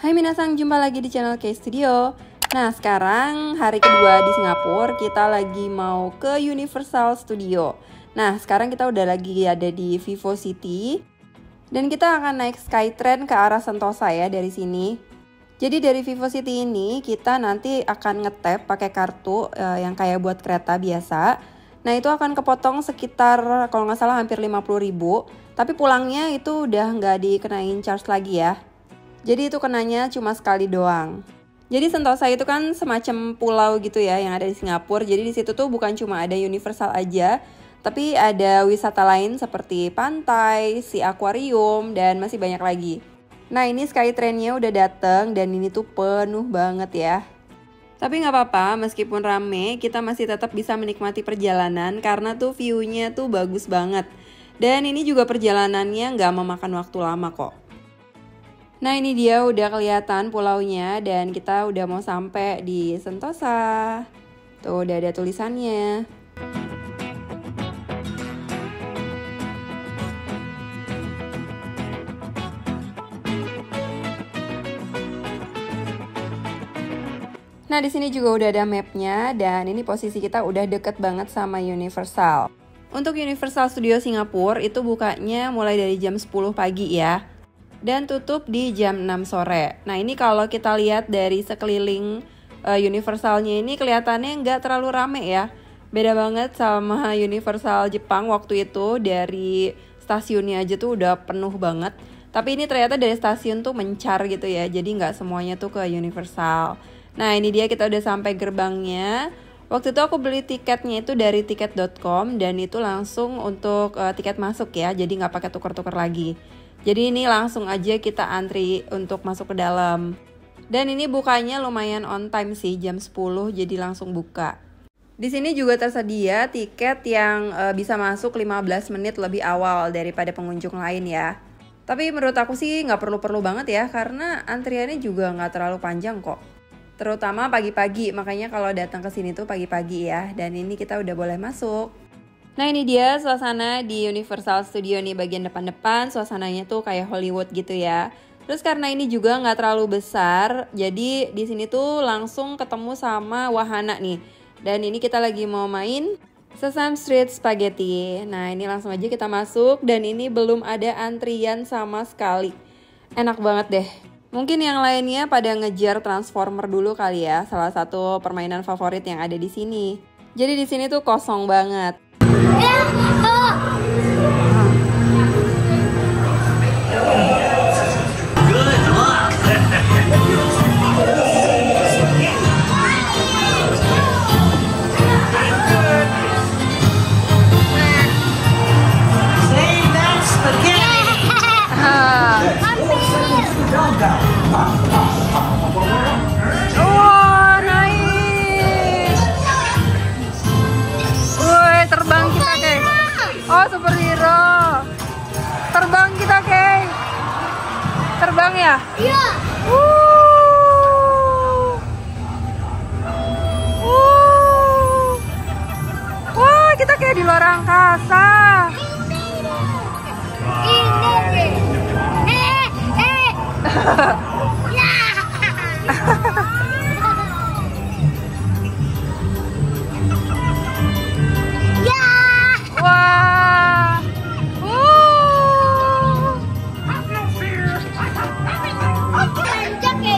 Hai minasang, jumpa lagi di channel K Studio. Nah, sekarang hari kedua di Singapura, kita lagi mau ke Universal Studio. Nah, sekarang kita udah lagi ada di VivoCity. Dan kita akan naik Skytrain ke arah Sentosa ya dari sini. Jadi dari VivoCity ini kita nanti akan ngetap pakai kartu yang kayak buat kereta biasa. Nah, itu akan kepotong sekitar kalau nggak salah hampir 50.000. Tapi pulangnya itu udah nggak dikenain charge lagi ya. Jadi itu kenanya cuma sekali doang. Jadi Sentosa itu kan semacam pulau gitu ya yang ada di Singapura. Jadi di situ tuh bukan cuma ada Universal aja, tapi ada wisata lain seperti pantai, si akuarium, dan masih banyak lagi. Nah, ini Skytrain-nya udah dateng dan ini tuh penuh banget ya. Tapi nggak apa-apa, meskipun rame, kita masih tetap bisa menikmati perjalanan karena tuh view-nya tuh bagus banget. Dan ini juga perjalanannya nggak memakan waktu lama kok. Nah, ini dia udah kelihatan pulaunya dan kita udah mau sampai di Sentosa. Tuh udah ada tulisannya. Nah, di sini juga udah ada mapnya dan ini posisi kita udah deket banget sama Universal. Untuk Universal Studio Singapura itu bukanya mulai dari jam 10 pagi ya. Dan tutup di jam 6 sore. Nah, ini kalau kita lihat dari sekeliling Universalnya ini kelihatannya nggak terlalu rame ya. Beda banget sama Universal Jepang waktu itu, dari stasiunnya aja tuh udah penuh banget. Tapi ini ternyata dari stasiun tuh mencar gitu ya, jadi nggak semuanya tuh ke Universal. Nah, ini dia kita udah sampai gerbangnya. Waktu itu aku beli tiketnya itu dari tiket.com dan itu langsung untuk tiket masuk ya, jadi nggak pakai tuker-tuker lagi. Jadi ini langsung aja kita antri untuk masuk ke dalam. Dan ini bukanya lumayan on time sih, jam 10 jadi langsung buka. Di sini juga tersedia tiket yang bisa masuk 15 menit lebih awal daripada pengunjung lain ya. Tapi menurut aku sih nggak perlu-perlu banget ya, karena antriannya juga nggak terlalu panjang kok. Terutama pagi-pagi, makanya kalau datang ke sini tuh pagi-pagi ya. Dan ini kita udah boleh masuk. Nah, ini dia suasana di Universal Studio nih, bagian depan-depan suasananya tuh kayak Hollywood gitu ya. Terus karena ini juga nggak terlalu besar, jadi di sini tuh langsung ketemu sama wahana nih. Dan ini kita lagi mau main Sesame Street Spaghetti. Nah, ini langsung aja kita masuk dan ini belum ada antrian sama sekali. Enak banget deh. Mungkin yang lainnya pada ngejar Transformer dulu kali ya, salah satu permainan favorit yang ada di sini. Jadi di sini tuh kosong banget. Terbang kita, Kay. Terbang ya? Iya. Wah, kita kayak di luar angkasa.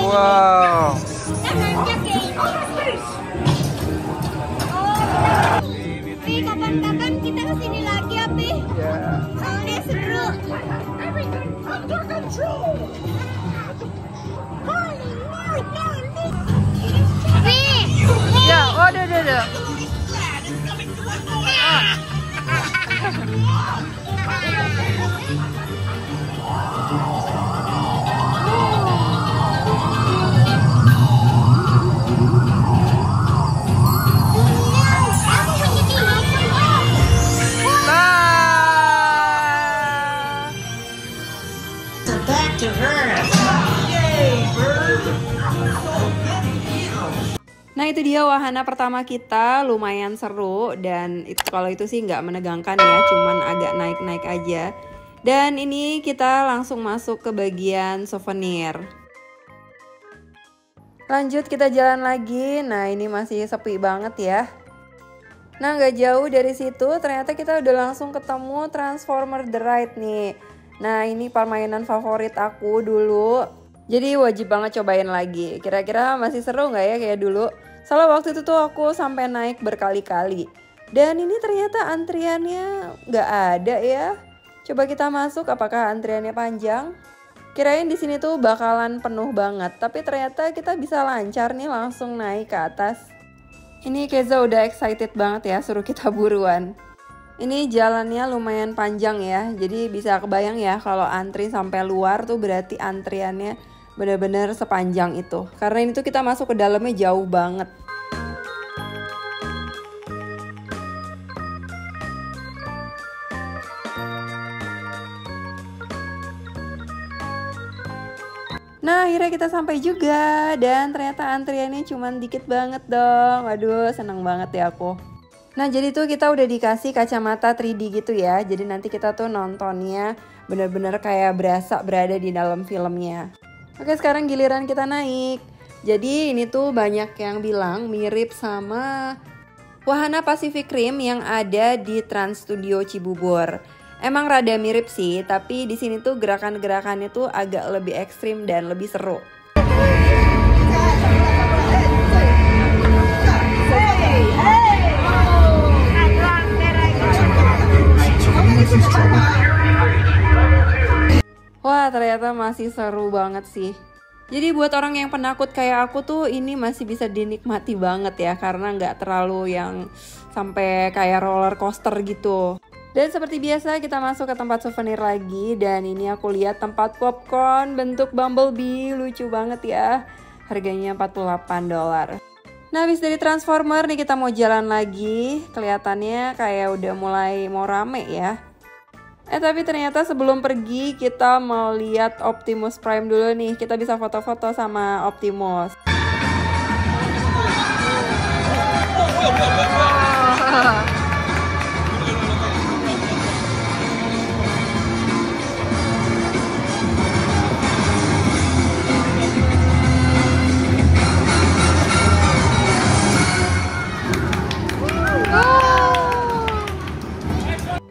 Wow. Pi, kapan-kapan kita kesini lagi ya, Pi? Soalnya seru. Pi. Ya, udah. Nah, itu dia wahana pertama kita, lumayan seru dan kalau itu sih nggak menegangkan ya, cuman agak naik-naik aja. Dan ini kita langsung masuk ke bagian souvenir. Lanjut kita jalan lagi. Nah ini masih sepi banget ya. Nah nggak jauh dari situ ternyata kita udah langsung ketemu Transformer The Ride nih. Nah ini permainan favorit aku dulu. Jadi wajib banget cobain lagi. Kira-kira masih seru nggak ya kayak dulu? Soalnya waktu itu tuh aku sampai naik berkali-kali. Dan ini ternyata antriannya nggak ada ya. Coba kita masuk, apakah antriannya panjang? Kirain di sini tuh bakalan penuh banget, tapi ternyata kita bisa lancar nih langsung naik ke atas. Ini Keza udah excited banget ya, suruh kita buruan. Ini jalannya lumayan panjang ya, jadi bisa kebayang ya kalau antri sampai luar tuh berarti antriannya bener-bener sepanjang itu. Karena ini tuh kita masuk ke dalamnya jauh banget. Nah akhirnya kita sampai juga dan ternyata antriannya cuma dikit banget dong. Waduh seneng banget ya aku. Nah jadi tuh kita udah dikasih kacamata 3D gitu ya. Jadi nanti kita tuh nontonnya bener-bener kayak berasa berada di dalam filmnya. Oke sekarang giliran kita naik. Jadi ini tuh banyak yang bilang mirip sama wahana Pacific Rim yang ada di Trans Studio Cibubur. Emang rada mirip sih, tapi di sini tuh gerakan-gerakannya tuh agak lebih ekstrim dan lebih seru. Wah, ternyata masih seru banget sih. Jadi buat orang yang penakut kayak aku tuh ini masih bisa dinikmati banget ya, karena nggak terlalu yang sampai kayak roller coaster gitu. Dan seperti biasa kita masuk ke tempat souvenir lagi dan ini aku lihat tempat popcorn bentuk Bumblebee, lucu banget ya. Harganya $48. Nah habis dari Transformer nih kita mau jalan lagi, kelihatannya kayak udah mulai mau rame ya. Tapi ternyata sebelum pergi kita mau lihat Optimus Prime dulu nih, kita bisa foto-foto sama Optimus.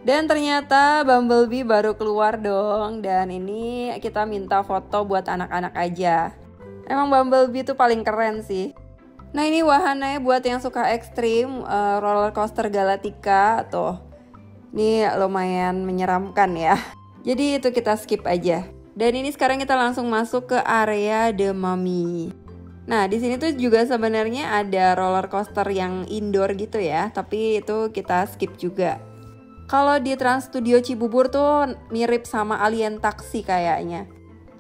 Dan ternyata Bumblebee baru keluar dong. Dan ini kita minta foto buat anak-anak aja. Emang Bumblebee tuh paling keren sih. Nah ini wahananya buat yang suka ekstrim, roller coaster Galactica tuh. Ini lumayan menyeramkan ya. Jadi itu kita skip aja. Dan ini sekarang kita langsung masuk ke area The Mummy. Nah di sini tuh juga sebenarnya ada roller coaster yang indoor gitu ya. Tapi itu kita skip juga. Kalau di Trans Studio Cibubur tuh mirip sama Alien Taxi kayaknya.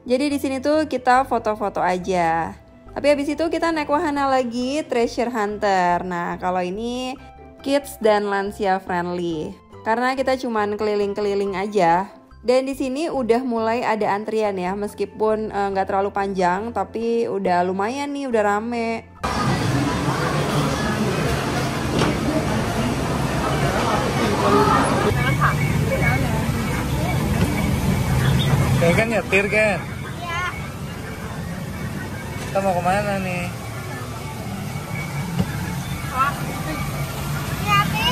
Jadi di sini tuh kita foto-foto aja. Tapi habis itu kita naik wahana lagi, Treasure Hunter. Nah kalau ini kids dan lansia friendly. Karena kita cuman keliling-keliling aja. Dan di sini udah mulai ada antrian ya, meskipun nggak terlalu panjang, tapi udah lumayan nih, udah rame. Kan nyetir kan? Iya. Kita mau kemana nih? Iya, Pi.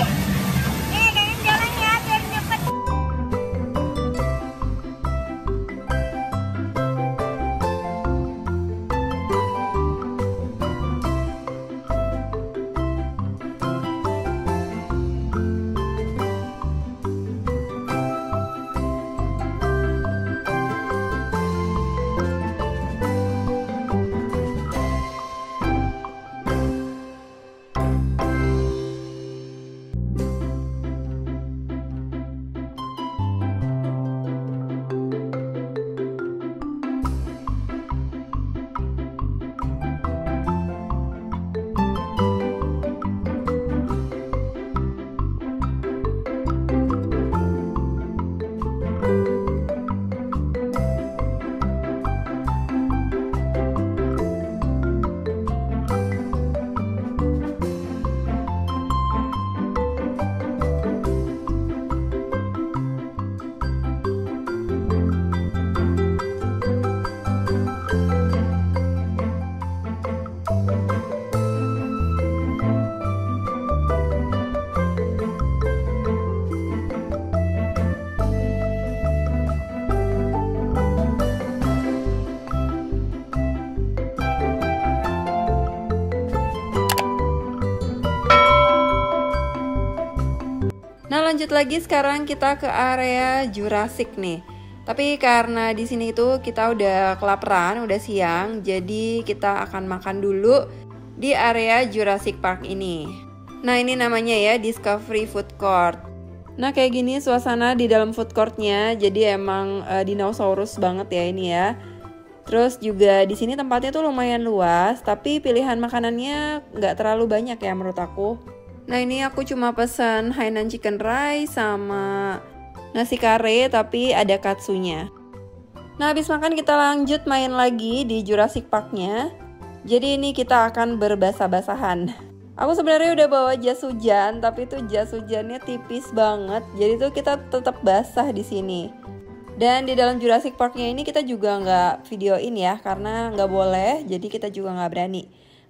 Nih, dengan jalan ya, biar cepet. lanjut lagi, sekarang kita ke area Jurassic nih. Tapi karena di sini itu kita udah kelaparan, udah siang, jadi kita akan makan dulu di area Jurassic Park ini. Nah, ini namanya ya Discovery Food Court. Nah, kayak gini suasana di dalam food courtnya. Jadi emang dinosaurus banget ya ini ya. Terus juga di sini tempatnya tuh lumayan luas, tapi pilihan makanannya nggak terlalu banyak ya menurut aku. Nah, ini aku cuma pesen Hainan Chicken Rice sama nasi kare, tapi ada katsunya. Nah, habis makan kita lanjut main lagi di Jurassic Park-nya. Jadi ini kita akan berbasah-basahan. Aku sebenarnya udah bawa jas hujan, tapi tuh jas hujannya tipis banget. Jadi tuh kita tetap basah di sini. Dan di dalam Jurassic Park-nya ini kita juga nggak videoin ya, karena nggak boleh. Jadi kita juga nggak berani.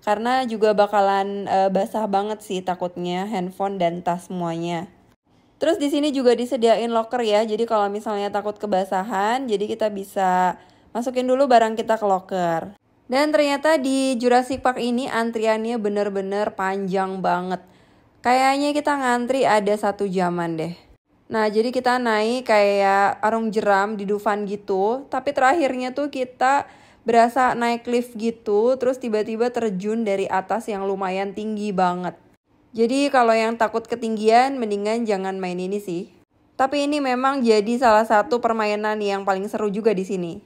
Karena juga bakalan basah banget sih takutnya handphone dan tas semuanya. Terus di sini juga disediain locker ya. Jadi kalau misalnya takut kebasahan, jadi kita bisa masukin dulu barang kita ke locker. Dan ternyata di Jurassic Park ini antriannya bener-bener panjang banget. Kayaknya kita ngantri ada 1 jaman deh. Nah, jadi kita naik kayak arung jeram di Dufan gitu. Tapi terakhirnya tuh kita berasa naik lift gitu, terus tiba-tiba terjun dari atas yang lumayan tinggi banget. Jadi kalau yang takut ketinggian, mendingan jangan main ini sih. Tapi ini memang jadi salah satu permainan yang paling seru juga di sini.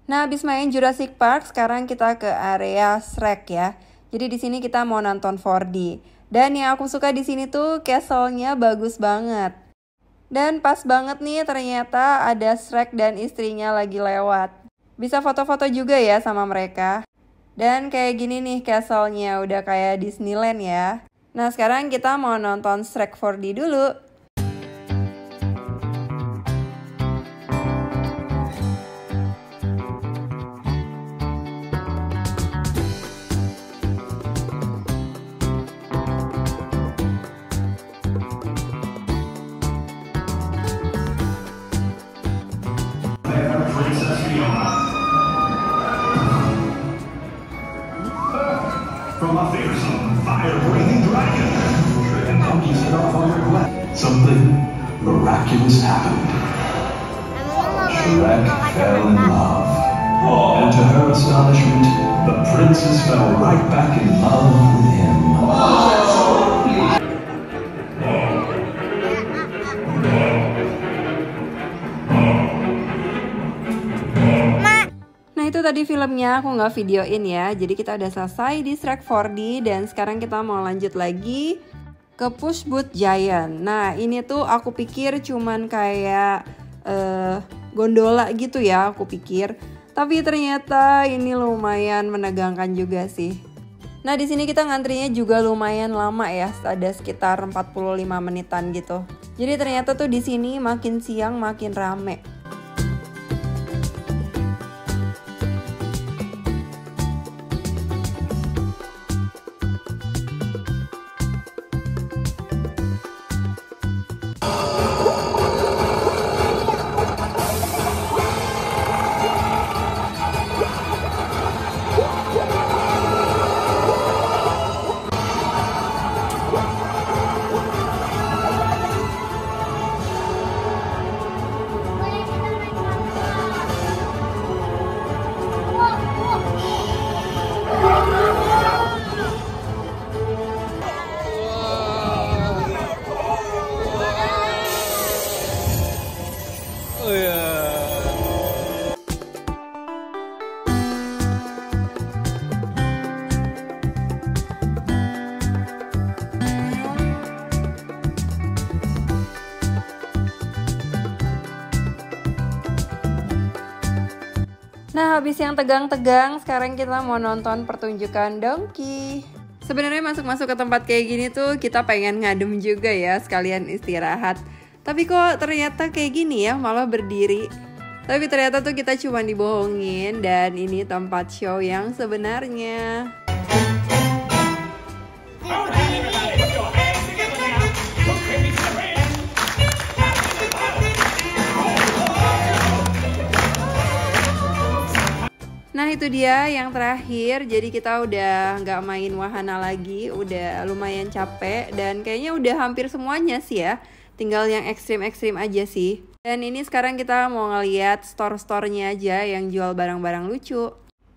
Nah, habis main Jurassic Park, sekarang kita ke area Shrek ya. Jadi di sini kita mau nonton 4D. Dan yang aku suka di sini tuh castle-nya bagus banget. Dan pas banget nih ternyata ada Shrek dan istrinya lagi lewat. Bisa foto-foto juga ya sama mereka. Dan kayak gini nih castle-nya, udah kayak Disneyland ya. Nah, sekarang kita mau nonton Shrek 4D dulu. From a fearsome, fire-breathing dragon, and monkeys set off on their quest. Something miraculous happened. Shrek fell in love, and to her astonishment, the princess fell right back in love with him. Itu tadi filmnya, aku nggak videoin ya. Jadi kita udah selesai di Shrek 4D dan sekarang kita mau lanjut lagi ke Push Boot Giant. Nah, ini tuh aku pikir cuman kayak gondola gitu ya, aku pikir. Tapi ternyata ini lumayan menegangkan juga sih. Nah, di sini kita ngantrinya juga lumayan lama ya, ada sekitar 45 menitan gitu. Jadi ternyata tuh di sini makin siang makin rame. Nah, habis yang tegang-tegang, sekarang kita mau nonton pertunjukan Donkey. Sebenarnya masuk-masuk ke tempat kayak gini tuh kita pengen ngadem juga ya, sekalian istirahat. Tapi kok ternyata kayak gini ya, malah berdiri. Tapi ternyata tuh kita cuma dibohongin dan ini tempat show yang sebenarnya. Nah, itu dia yang terakhir. Jadi kita udah nggak main wahana lagi, udah lumayan capek dan kayaknya udah hampir semuanya sih ya. tinggal yang ekstrim-ekstrim aja sih. Dan ini sekarang kita mau ngeliat store-store-nya aja yang jual barang-barang lucu.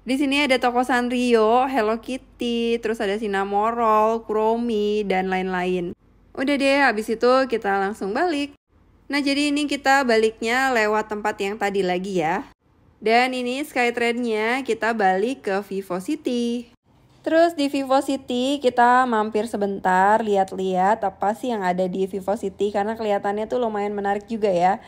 Di sini ada toko Sanrio, Hello Kitty, terus ada Cinnamon Roll, Kuromi, dan lain-lain. Udah deh, habis itu kita langsung balik. Nah, jadi ini kita baliknya lewat tempat yang tadi lagi ya. Dan ini Skytrade-nya kita balik ke VivoCity. Terus di VivoCity kita mampir sebentar lihat-lihat apa sih yang ada di VivoCity karena kelihatannya tuh lumayan menarik juga ya.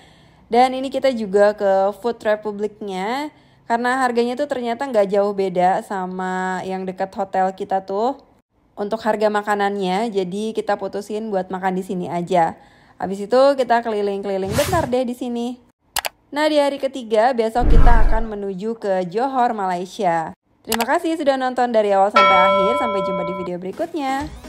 Dan ini kita juga ke Food Republic-nya karena harganya tuh ternyata nggak jauh beda sama yang dekat hotel kita tuh. Untuk harga makanannya, jadi kita putusin buat makan di sini aja. Habis itu kita keliling-keliling bentar deh di sini. Nah, di hari ketiga besok kita akan menuju ke Johor, Malaysia. Terima kasih sudah nonton dari awal sampai akhir. Sampai jumpa di video berikutnya.